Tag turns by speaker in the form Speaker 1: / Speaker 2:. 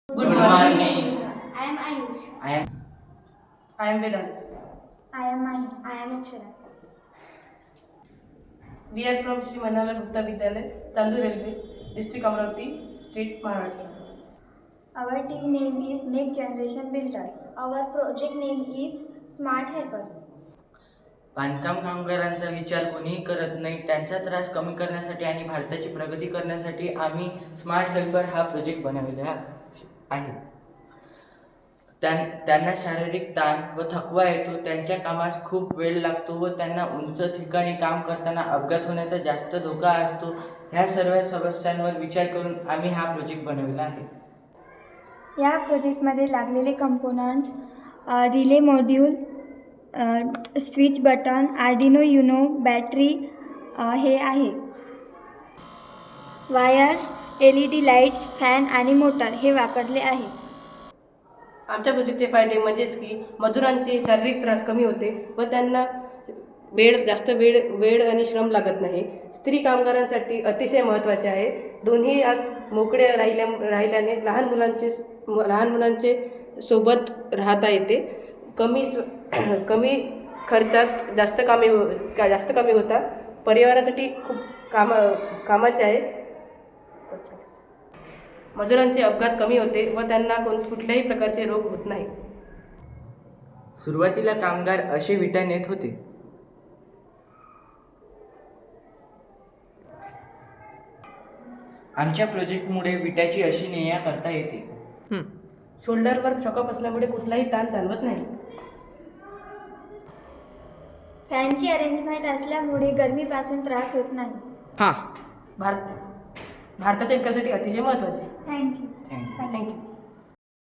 Speaker 1: Good morning.
Speaker 2: I am Ayush.
Speaker 1: I am Vedant.
Speaker 2: I am Mahi. I am Akshara.
Speaker 1: We are from Shri Manala Gupta Vidyalaya, Tandur Railway, District Amravati, State Maharashtra.
Speaker 2: Our team name is Next Generation Builders. Our project name is Smart Helpers.
Speaker 3: बांधकाम कामगारांचा विचार कोणीही करत नाही. त्यांचा त्रास कमी करण्यासाठी आणि भारताची प्रगती करण्यासाठी आम्ही स्मार्ट हेल्पर हा प्रोजेक्ट बनवलेला आहे. त्यांना शारीरिक ताण व थकवा येतो, त्यांच्या कामास खूप वेळ लागतो व त्यांना उंच ठिकाणी काम करताना अपघात होण्याचा जास्त धोका असतो. ह्या सर्व समस्यांवर विचार करून आम्ही हा प्रोजेक्ट बनवलेला आहे.
Speaker 2: या प्रोजेक्टमध्ये लागलेले components relay module, switch button, Arduino Uno, battery हे आहे. वायर्स, LED लाईट्स, फॅन आणि मोटार हे वापरले आहे.
Speaker 1: आमच्या प्रोजेक्टचे फायदे म्हणजेच की मजुरांचे शारीरिक त्रास कमी होते व त्यांना जास्त वेळ आणि श्रम लागत नाही. स्त्री कामगारांसाठी अतिशय महत्त्वाचे आहे. दोन्ही हात मोकळे राहिल्याने लहान मुलांचे सोबत राहता येते. कमी खर्चात जास्त कामे होतात. परिवारासाठी खूप कामाचे आहे. मजुरांचे अपघात कमी होते व त्यांना कुठल्याही प्रकारचे रोग होत नाही.
Speaker 3: सुरुवातीला कामगार असे विटा नेत होते. आमच्या प्रोजेक्टमुळे विटाची अशी ने-या करता येते.
Speaker 1: शोल्डरवर शॉकअप असल्यामुळे कुठलाही ताण जाणवत नाही.
Speaker 2: फॅनची अरेंजमेंट असल्यामुळे गरमीपासून त्रास होत नाही.
Speaker 1: भारताच्या विकासासाठी अतिशय महत्त्वाचे.
Speaker 2: थँक्यू.
Speaker 3: थँक्यू.
Speaker 1: थँक्यू.